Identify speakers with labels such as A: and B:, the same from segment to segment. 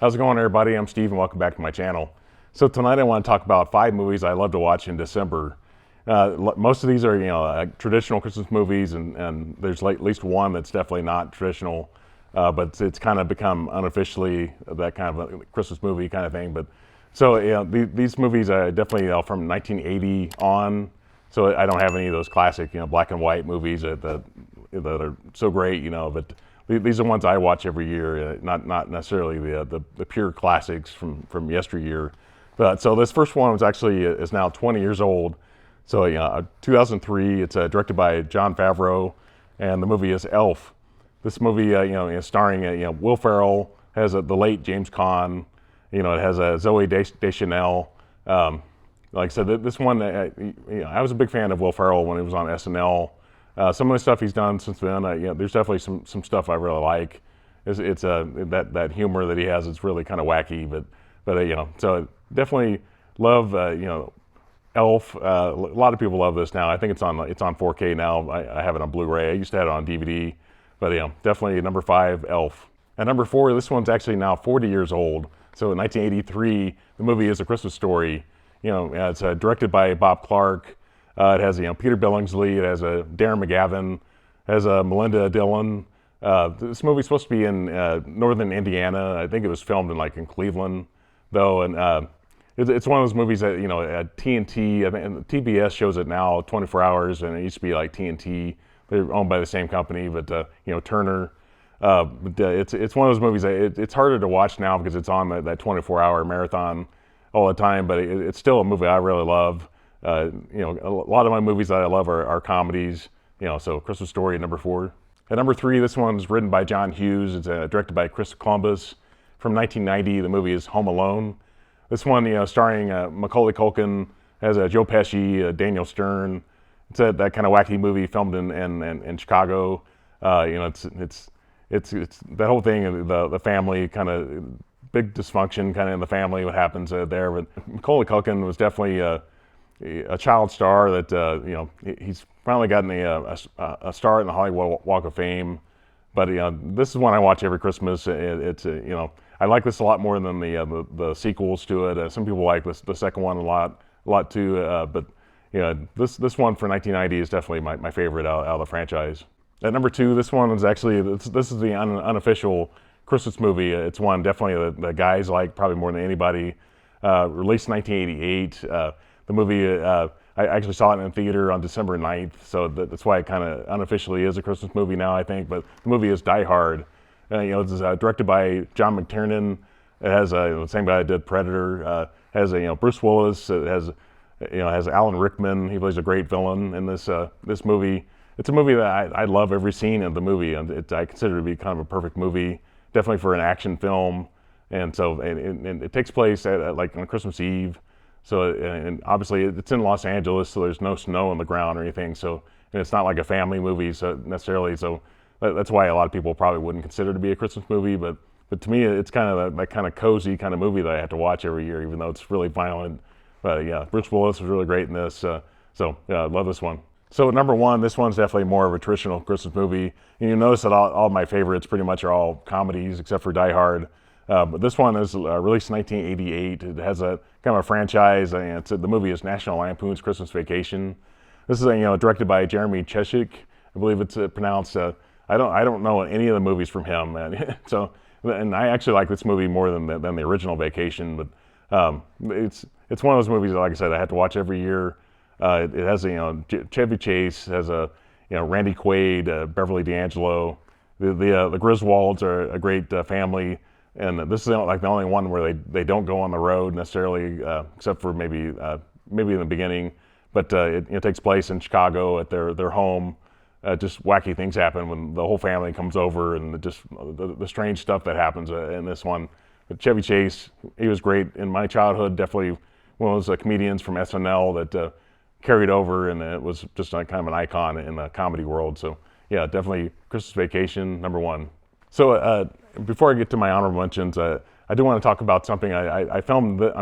A: How's it going, everybody? I'm Steve, and welcome back to my channel. So tonight I want to talk about 5 movies I love to watch in December. Most of these are, traditional Christmas movies, and there's at least one that's definitely not traditional, but it's kind of become unofficially that kind of a Christmas movie kind of thing. But so these movies are definitely from 1980 on. So I don't have any of those classic, black and white movies that are so great, but these are ones I watch every year, not necessarily the pure classics from yesteryear. But so this first one is now 20 years old. So 2003. It's directed by Jon Favreau, and the movie is Elf. This movie, is starring Will Ferrell, has the late James Caan. It has Zooey Deschanel. Like I said, this one, I was a big fan of Will Ferrell when he was on SNL. Some of the stuff he's done since then, there's definitely some stuff I really like. It's that humor that he has. It's really kind of wacky, but so definitely love Elf. A lot of people love this now. I think it's on 4K now. I have it on Blu-ray. I used to have it on DVD, but definitely number 5, Elf. And number 4, this one's actually now 40 years old. So in 1983, the movie is A Christmas Story. It's directed by Bob Clark. It has Peter Billingsley. It has Darren McGavin. It has Melinda Dillon. This movie's supposed to be in northern Indiana. I think it was filmed in Cleveland, though, and it's one of those movies that at TNT. I think TBS shows it now 24 hours, and it used to be like TNT. They're owned by the same company, but Turner. But it's one of those movies that it's harder to watch now because it's on that 24-hour marathon all the time. But it's still a movie I really love. A lot of my movies that I love are comedies. So Christmas Story, number 4. At number 3, this one's written by John Hughes. It's directed by Chris Columbus. From 1990, the movie is Home Alone. This one, starring Macaulay Culkin, has Joe Pesci, Daniel Stern. It's that kind of wacky movie filmed in Chicago. It's that whole thing, the family kind of big dysfunction kind of in the family, what happens there. But Macaulay Culkin was definitely a child star that he's finally gotten a start in the Hollywood Walk of Fame. But this is one I watch every Christmas. I like this a lot more than the sequels to it. Some people like the second one a lot too. But this one for 1990 is definitely my favorite out of the franchise. At number 2, this one is actually this is the unofficial Christmas movie. It's one definitely the guys like probably more than anybody. Released in 1988. The movie, I actually saw it in a theater on December 9th, so that's why it kind of unofficially is a Christmas movie now, I think. But the movie is Die Hard. It's directed by John McTiernan. It has the same guy that did Predator. Has Bruce Willis. It has Alan Rickman. He plays a great villain in this movie. It's a movie that I love every scene of the movie, and I consider it to be kind of a perfect movie, definitely for an action film. And so it takes place on Christmas Eve. So, and obviously it's in Los Angeles, so there's no snow on the ground or anything. So, and it's not like a family movie, so necessarily. So that's why a lot of people probably wouldn't consider it to be a Christmas movie. But to me, it's kind of that kind of cozy kind of movie that I have to watch every year, even though it's really violent. But yeah, Bruce Willis was really great in this. So yeah, I love this one. So at number 1, this one's definitely more of a traditional Christmas movie. And you notice that all my favorites pretty much are all comedies except for Die Hard. But this one is released in 1988. It has a kind of a franchise, and the movie is National Lampoon's Christmas Vacation. This is directed by Jeremy Cheshik. I believe it's pronounced. I don't know any of the movies from him, man. So, and I actually like this movie more than the original Vacation. But it's one of those movies that, like I said, I have to watch every year. It has Chevy Chase, has Randy Quaid, Beverly D'Angelo. The Griswolds are a great family. And this is the only one where they don't go on the road necessarily, except for maybe in the beginning. But it takes place in Chicago at their home. Just wacky things happen when the whole family comes over, and just the strange stuff that happens in this one. But Chevy Chase, he was great in my childhood. Definitely one of those comedians from SNL that carried over, and it was just kind of an icon in the comedy world. So yeah, definitely Christmas Vacation, number 1. So before I get to my honorable mentions, I do want to talk about something. I'm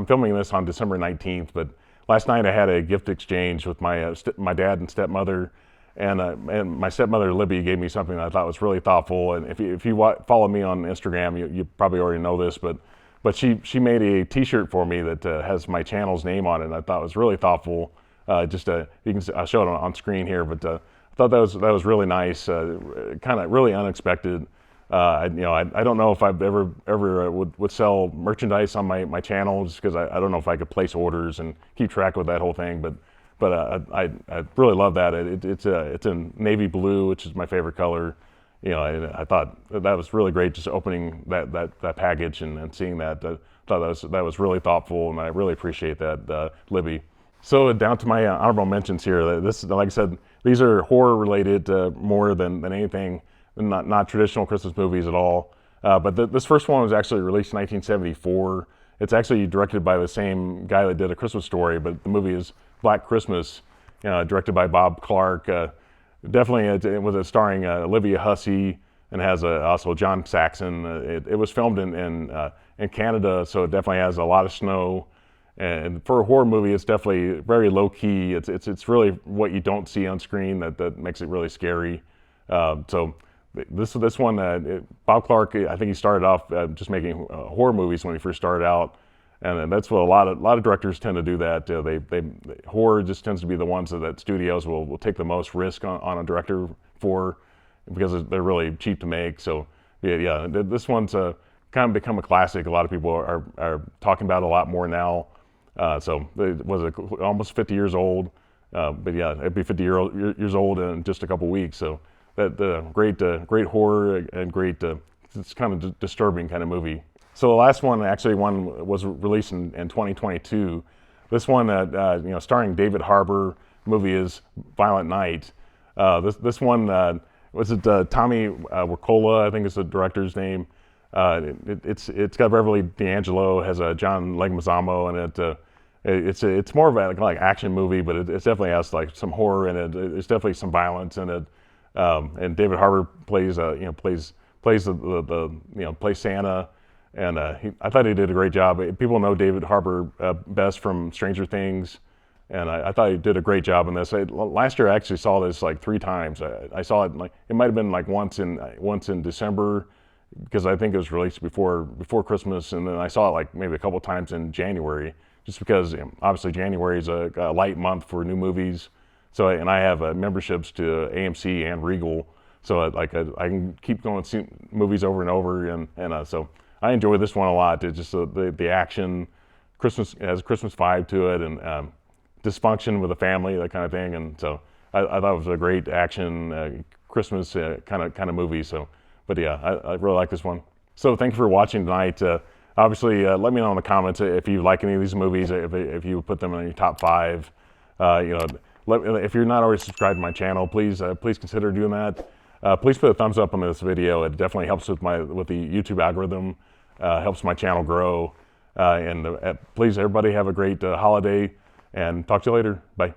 A: filming this on December 19th, but last night I had a gift exchange with my dad and stepmother, and my stepmother Libby gave me something that I thought was really thoughtful. And if you follow me on Instagram, you probably already know this, but but she made a T-shirt for me that has my channel's name on it, and I thought it was really thoughtful. You can I'll show it on screen here, but I thought that was really nice, kind of really unexpected. I don't know if I've ever would sell merchandise on my channel, just because I don't know if I could place orders and keep track of that whole thing, but I really love that. It's in navy blue, which is my favorite color. I thought that was really great, just opening that package and seeing that. Thought that was really thoughtful, and I really appreciate that, Libby. So down to my honorable mentions here. This, like I said, these are horror related more than anything, not traditional Christmas movies at all. But this first one was actually released in 1974. It's actually directed by the same guy that did A Christmas Story, but the movie is Black Christmas, directed by Bob Clark. Definitely, it was starring Olivia Hussey, and has also John Saxon. It was filmed in Canada, so it definitely has a lot of snow. And for a horror movie, it's definitely very low key. It's really what you don't see on screen that makes it really scary. So this one, Bob Clark, I think he started off just making horror movies when he first started out, and that's what a lot of directors tend to do. That horror just tends to be the ones that studios will take the most risk on a director for, because they're really cheap to make. So yeah, this one's kind of become a classic. A lot of people are talking about it a lot more now. So it was almost 50 years old, but yeah, it'd be 50 years old in just a couple weeks. So that great horror and great, it's kind of disturbing kind of movie. So the last one was released in 2022. This one, starring David Harbour, movie is Violent Night. This one, was it Tommy Wirkola, I think is the director's name. It's got Beverly D'Angelo, has John Leguizamo in it. It's more of a like action movie, but it definitely has like some horror in it. There's definitely some violence in it. And David Harbour plays Santa, and I thought he did a great job. People know David Harbour best from Stranger Things, and I thought he did a great job in this. Last year I actually saw this like 3 times. I saw it it might have been like once in December, because I think it was released before Christmas, and then I saw it like maybe a couple times in January, just because obviously January is a light month for new movies. So, and I have memberships to AMC and Regal, so I can keep going see movies over and over, and so I enjoy this one a lot. It's just the action, Christmas, it has a Christmas vibe to it, and dysfunction with a family, that kind of thing, and so I thought it was a great action Christmas kind of movie. So. But yeah, I really like this one. So thank you for watching tonight. Obviously, let me know in the comments if you like any of these movies, if you put them in your top 5. If you're not already subscribed to my channel, please consider doing that. Please put a thumbs up on this video. It definitely helps with the YouTube algorithm, helps my channel grow. And please, everybody, have a great holiday, and talk to you later. Bye.